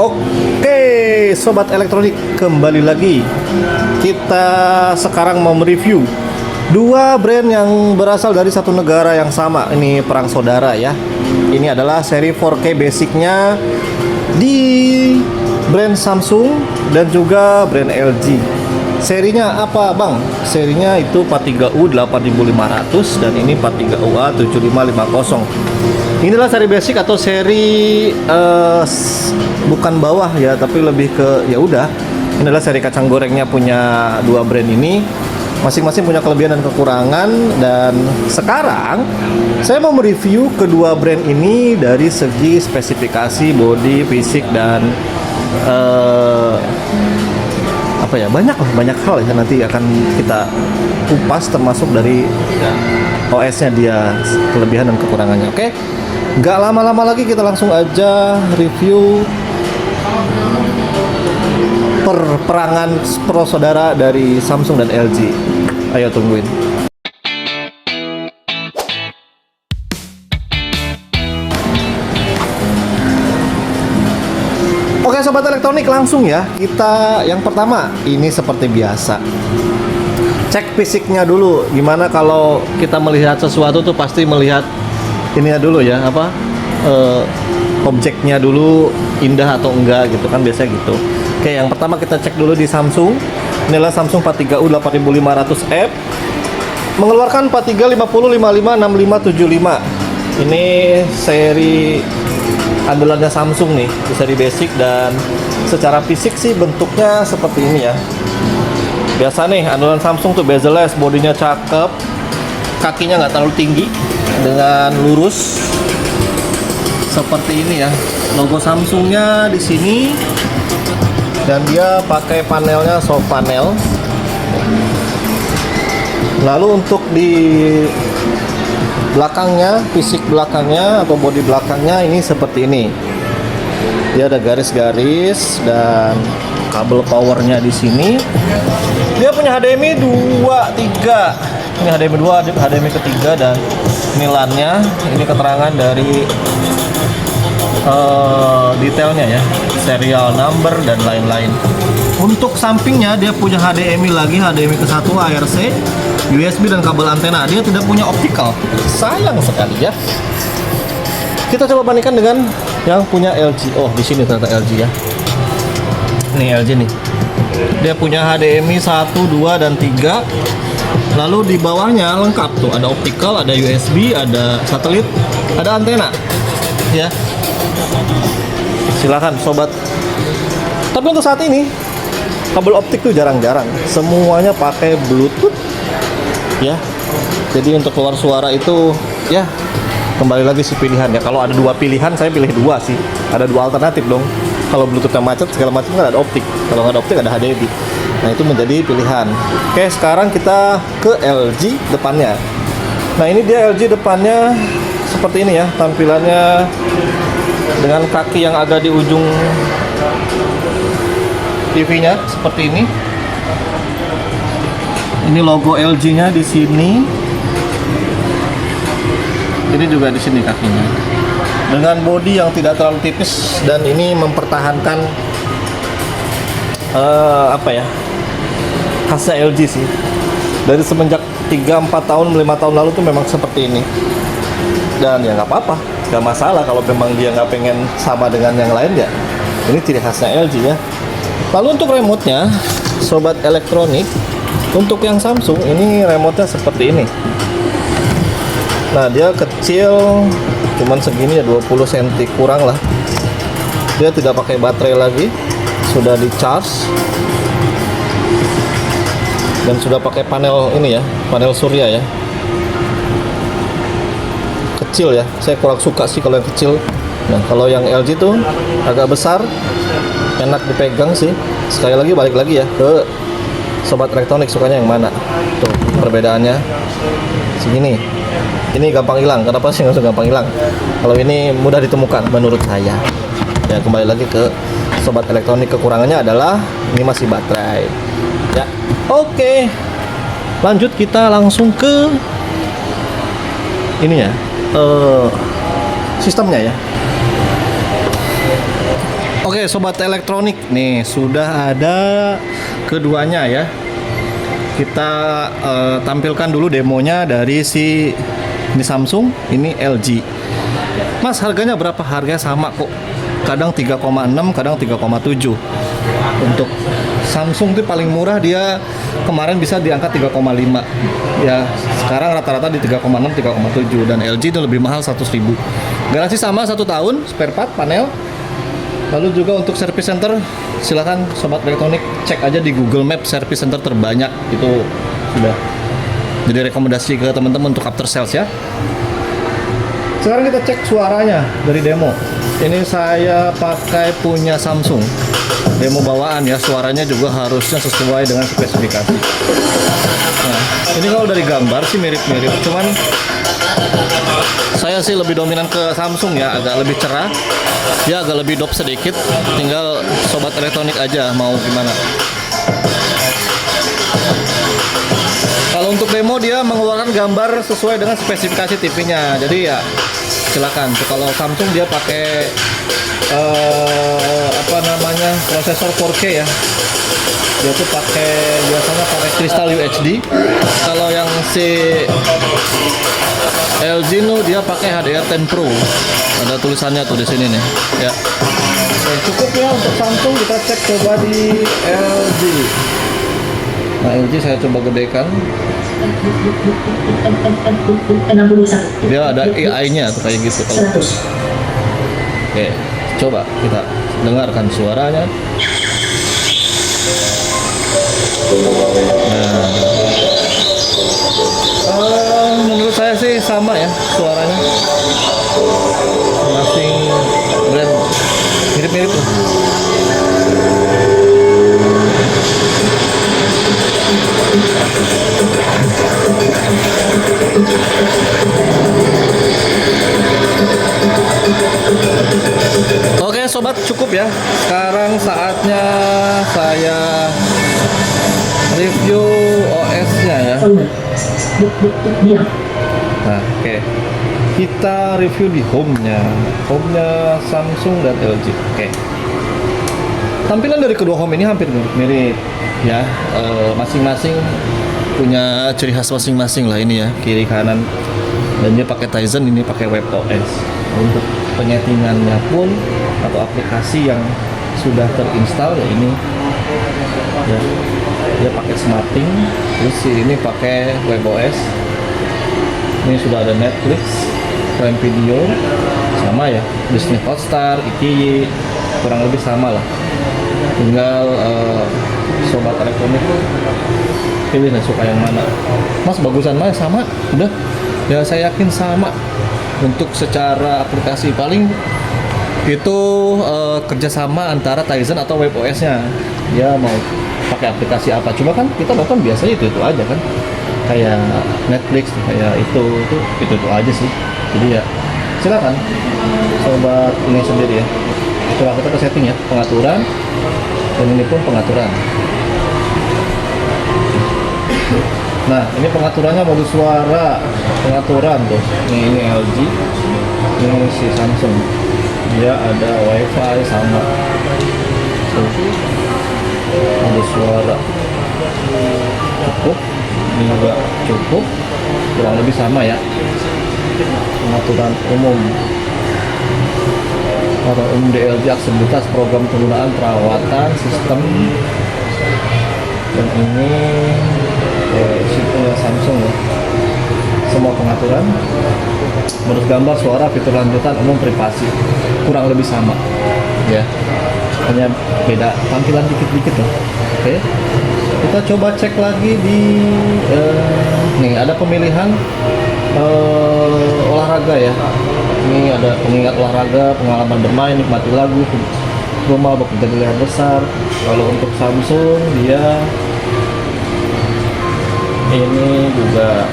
Oke, sobat elektronik, kembali lagi. Kita sekarang mau mereview dua brand yang berasal dari satu negara yang sama. Ini perang saudara ya. Ini adalah seri 4K basicnya di brand Samsung dan juga brand LG. Serinya apa bang? Serinya itu 43U 8500 dan ini 43UA 7550. Inilah seri basic atau seri bukan bawah ya, tapi lebih ke ya udah. Ini adalah seri kacang gorengnya punya dua brand ini. Masing-masing punya kelebihan dan kekurangan, dan sekarang saya mau mereview kedua brand ini dari segi spesifikasi, body, fisik, dan apa ya, banyak hal ya nanti akan kita kupas, termasuk dari OS-nya dia, kelebihan dan kekurangannya. Oke, nggak lama-lama lagi, kita langsung aja review perperangan pro saudara dari Samsung dan LG. Ayo tungguin. Oke sobat elektronik, langsung ya. Kita yang pertama, ini seperti biasa, cek fisiknya dulu. Gimana kalau kita melihat sesuatu tuh pasti melihat ininya dulu ya, apa objeknya dulu indah atau enggak gitu kan, biasanya gitu. Oke, yang pertama kita cek dulu di Samsung. Inilah Samsung 43U 8500F, mengeluarkan 43, 50, 55, 65, 75. Ini seri andalannya Samsung nih, di seri basic, dan secara fisik sih bentuknya seperti ini ya. Biasa nih andalan Samsung tuh bezel-less, bodinya cakep, kakinya nggak terlalu tinggi, dengan lurus seperti ini ya. Logo Samsungnya di sini, dan dia pakai panelnya soft panel. Lalu untuk di belakangnya, fisik belakangnya atau bodi belakangnya ini seperti ini. Dia ada garis-garis dan kabel powernya di sini. Dia punya HDMI 2, 3. Ini HDMI 2, HDMI ketiga, dan ini LAN-nya. Ini keterangan dari detailnya ya, serial number dan lain-lain. Untuk sampingnya dia punya HDMI lagi, HDMI ke 1, ARC, USB, dan kabel antena. Dia tidak punya optical, sayang sekali ya. Kita coba bandingkan dengan yang punya LG. Oh, di sini ternyata LG ya. Ini LG nih. Dia punya HDMI 1, 2, dan 3. Lalu di bawahnya lengkap tuh, ada optical, ada USB, ada satelit, ada antena. Ya. Silakan sobat. Tapi untuk saat ini kabel optik tuh jarang-jarang. Semuanya pakai Bluetooth. Ya. Jadi untuk keluar suara itu ya kembali lagi sih pilihan ya. Kalau ada dua pilihan, saya pilih dua sih. Ada dua alternatif dong. Kalau Bluetoothnya macet segala macam kan ada optik. Kalau nggak ada optik ada HDMI. Nah itu menjadi pilihan. Oke, sekarang kita ke LG depannya. Nah ini dia LG depannya seperti ini ya tampilannya, dengan kaki yang agak di ujung TV-nya seperti ini. Ini logo LG-nya di sini. Ini juga di sini kakinya. Dengan bodi yang tidak terlalu tipis, dan ini mempertahankan apa ya, khasnya LG sih. Dari semenjak 3-4 tahun, 5 tahun lalu tuh memang seperti ini. Dan ya nggak apa-apa, nggak masalah kalau memang dia nggak pengen sama dengan yang lain ya. Ini ciri khasnya LG ya. Lalu untuk remote-nya, sobat elektronik, untuk yang Samsung ini remote-nya seperti ini. Nah dia kecil, cuman segini ya, 20 cm kurang lah. Dia tidak pakai baterai lagi, sudah di charge, dan sudah pakai panel ini ya, panel surya ya. Kecil ya, saya kurang suka sih kalau yang kecil. Nah kalau yang LG tuh agak besar, enak dipegang sih. Sekali lagi balik lagi ya ke sobat elektronik, sukanya yang mana. Tuh perbedaannya segini. Ini gampang hilang. Kenapa sih nggak gampang hilang? Kalau ini mudah ditemukan menurut saya. Ya kembali lagi ke sobat elektronik, kekurangannya adalah ini masih baterai. Ya oke, lanjut kita langsung ke ini ya, sistemnya ya. Oke, sobat elektronik, nih sudah ada keduanya ya. Kita tampilkan dulu demonya dari ini Samsung, ini LG. Mas, harganya berapa? Harganya sama kok. Kadang 3,6, kadang 3,7. Untuk Samsung itu paling murah, dia kemarin bisa diangkat 3,5. Ya, sekarang rata-rata di 3,6, 3,7, dan LG itu lebih mahal 100.000. Garansi sama 1 tahun, spare part, panel. Lalu juga untuk service center, silakan sobat elektronik cek aja di Google Map service center terbanyak, itu sudah jadi rekomendasi ke teman-teman untuk after sales ya. Sekarang kita cek suaranya dari demo. Ini saya pakai punya Samsung, demo bawaan ya, suaranya juga harusnya sesuai dengan spesifikasi. Nah, ini kalau dari gambar sih mirip-mirip, cuman saya sih lebih dominan ke Samsung ya, agak lebih cerah. Dia agak lebih dop sedikit, tinggal sobat elektronik aja mau gimana. Kalau untuk demo dia mengeluarkan gambar sesuai dengan spesifikasi TV-nya, jadi ya silakan. Kalau Samsung dia pakai prosesor 4K ya. Dia tuh biasanya pakai kristal UHD. Kalau yang LG dia pakai HDR10 Pro. Ada tulisannya tuh di sini nih. Ya. Oke, cukup ya untuk Samsung, kita cek coba di LG. Nah, LG saya coba gedekan. Dia ada AI-nya tuh kayak gitu kalau. Oke, coba kita dengarkan suaranya. Menurut saya sih sama ya suaranya, masing brand mirip-mirip lah. Oke sobat, cukup ya. Sekarang saatnya saya review OS-nya ya. Nah, oke. Kita review di home-nya Samsung dan LG. Oke. Tampilan dari kedua home ini hampir mirip-mirip ya. Masing-masing punya ciri khas masing-masing lah ini ya, kiri kanan. Dan dia pakai Tizen, ini pakai WebOS. Untuk penyetingannya pun atau aplikasi yang sudah terinstal ya ini ya, dia pakai SmartThings, terus ini pakai WebOS. Ini sudah ada Netflix, Prime Video, sama ya, Disney Hotstar, IKI, kurang lebih sama lah. Tinggal sobat elektronik pilih suka yang mana. Mas, bagusan mana? Sama, udah ya, saya yakin sama. Untuk secara aplikasi paling itu kerjasama antara Tizen atau WebOS-nya, dia mau pakai aplikasi apa. Coba kan kita nonton biasanya itu aja kan, kayak Netflix, kayak itu aja sih. Jadi ya silakan sobat ini sendiri ya. Coba kita ke setting ya, pengaturan, dan ini pun pengaturan. Nah, ini pengaturannya mode suara, pengaturan tuh. Ini LG, ini si Samsung. Dia ada WiFi sama. Mode suara cukup, ini juga cukup, kurang lebih sama ya. Pengaturan umum. Pengaturan umum di LG, aksesibilitas, program penggunaan, perawatan, sistem. Dan ini Samsung ya. Semua pengaturan, modus gambar, suara, fitur lanjutan, umum, privasi, kurang lebih sama ya, hanya beda tampilan dikit-dikit loh. Oke, kita coba cek lagi di nih ada pemilihan olahraga ya. Ini ada pengingat olahraga, pengalaman bermain, nikmati lagu, rumah, bekerja di layar besar. Kalau untuk Samsung dia ini juga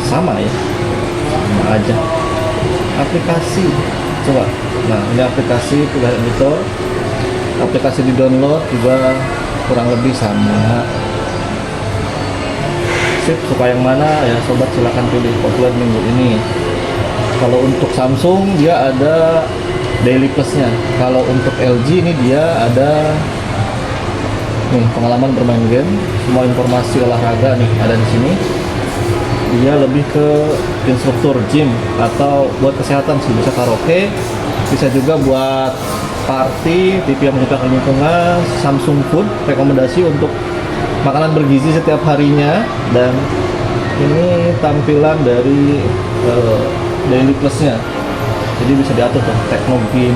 sama ya, sama aja. Aplikasi coba, nah ini aplikasi pilihan editor, aplikasi di download juga kurang lebih sama. Sip, suka yang mana ya sobat, silahkan pilih populer minggu ini. Kalau untuk Samsung dia ada daily plusnya. Kalau untuk LG ini dia ada nih pengalaman bermain game, semua informasi olahraga nih ada di sini. Dia lebih ke instruktur gym atau buat kesehatan sih, bisa karaoke, bisa juga buat party, TV yang menciptakan lingkungan, Samsung Food, rekomendasi untuk makanan bergizi setiap harinya, dan ini tampilan dari daily plusnya, jadi bisa diatur tuh teknologi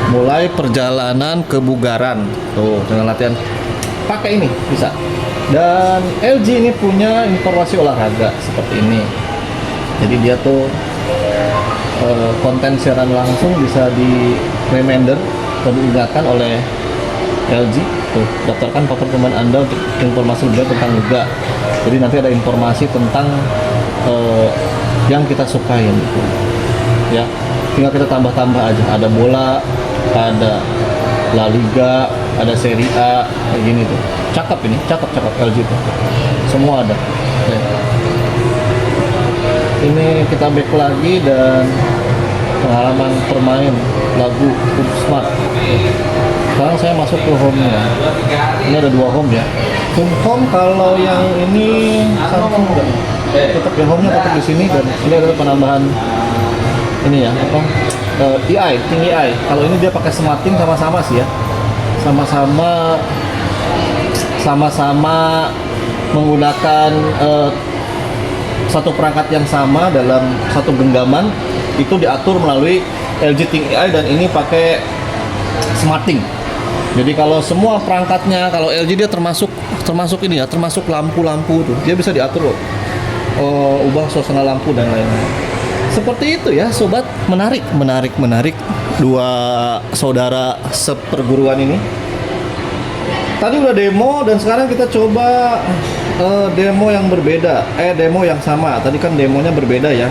mulai perjalanan kebugaran tuh dengan latihan pakai ini bisa. Dan LG ini punya informasi olahraga seperti ini, jadi dia tuh konten siaran langsung bisa di reminder atau diingatkan oleh LG tuh, daftarkan papan teman Anda untuk informasi lebih tentang yoga. Jadi nanti ada informasi tentang yang kita sukain gitu. Ya, tinggal kita tambah-tambah aja. Ada bola, ada La Liga, ada Serie A, kayak gini tuh. Cakep ini, cakep LG tuh. Semua ada. Ya. Ini kita back lagi dan pengalaman bermain lagu Smart. Sekarang saya masuk ke home-nya. Ini ada 2 home ya. Home kalau yang ini Samsung enggak. Tetap yang home-nya tetap di sini, dan ini ada penambahan ini ya, apa? EI, tinggi EI. Kalau ini dia pakai SmartThings sama-sama sih ya. Sama-sama menggunakan satu perangkat yang sama dalam satu genggaman, itu diatur melalui LG Think AI, dan ini pakai SmartThings. Jadi kalau semua perangkatnya, kalau LG dia termasuk ini ya, termasuk lampu-lampu tuh, dia bisa diatur loh. Ubah suasana lampu dan lain-lain. Seperti itu ya sobat, menarik. Dua saudara seperguruan ini. Tadi udah demo, dan sekarang kita coba demo yang berbeda, demo yang sama. Tadi kan demonya berbeda ya,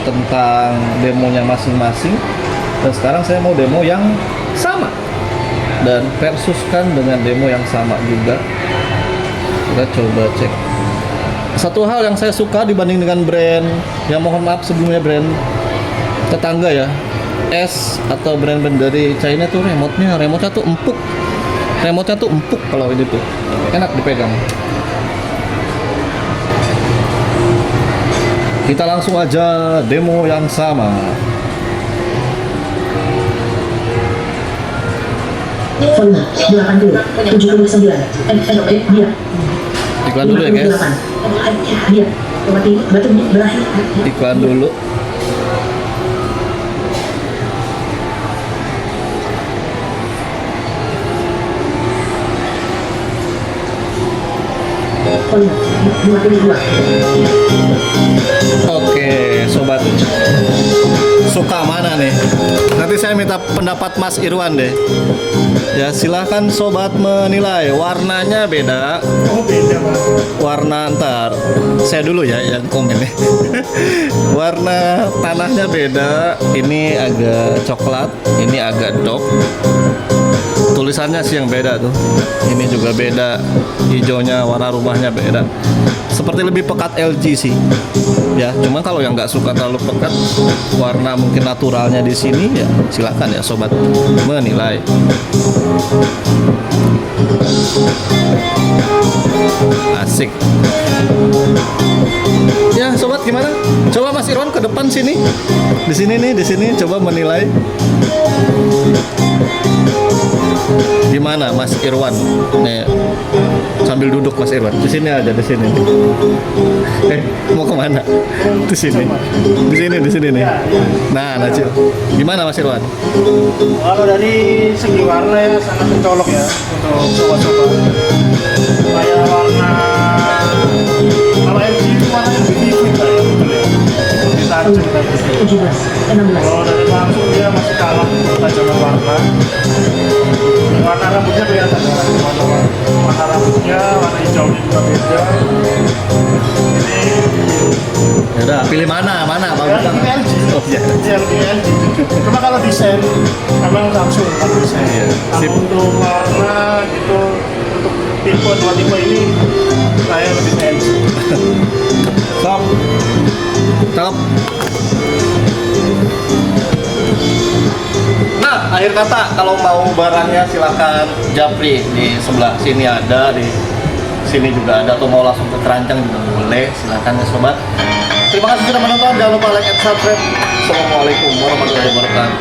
tentang demonya masing-masing, dan sekarang saya mau demo yang sama dan versuskan dengan demo yang sama juga. Kita coba cek. Satu hal yang saya suka dibanding dengan brand yang, mohon maaf sebelumnya, brand tetangga ya, S atau brand-brand dari China tuh, remote-nya tuh empuk. Kalau ini tuh enak dipegang. Kita langsung aja demo yang sama. Volume 80 79 dia. Iklan dulu ya guys. Dia. Berarti batu berakhir. Iklan dulu. Volume 52. Oke, sobat. Suka mana nih? Nanti saya minta pendapat Mas Irwan deh. Ya, silahkan sobat menilai. Warnanya beda. Oh beda Mas. Warna, ntar saya dulu ya yang komen nih. Warna tanahnya beda. Ini agak coklat, ini agak dark. Tulisannya sih yang beda tuh. Ini juga beda. Hijaunya, warna rumahnya beda. Seperti lebih pekat LG sih. Ya, cuman kalau yang nggak suka terlalu pekat, warna mungkin naturalnya di sini ya, silakan ya sobat menilai. Asik. Ya, sobat gimana? Coba Mas Irwan ke depan sini. Di sini coba menilai. Gimana Mas Irwan? Nih, sambil duduk Mas Irwan. Di sini aja, di sini. Mau kemana? Di sini. Di sini nih. Nah, Cil. Gimana Mas Irwan? Kalau dari segi warna ya sangat mencolok ya untuk sobat-sobat. Kayak warna, kalau LG itu warnanya lebih vivid lah ya, betul ya. Lebih tajam tadi. 17 16. Kalau dari Samsung dia masih kalah untuk tajaman warna. Warna rambutnya kelihatan ya, warna rambutnya, warna hijaunya juga beda. Ini Ya udah, pilih mana? ya, Bagus lebih banget. LG. Oh iya. Iya, lebih LG jujur. Cuma kalau desain memang Samsung kalau desain. Iya, sip. Kalau untuk warna gitu, untuk tipe dua tipe ini saya lebih sense. Stop. Cakep. Nah, akhir kata kalau mau barangnya silakan japri di sebelah sini ada, di sini juga ada, atau mau langsung ke keranjang juga boleh, silakan ya sobat. Terima kasih sudah menonton, jangan lupa like and subscribe. Assalamualaikum warahmatullahi wabarakatuh.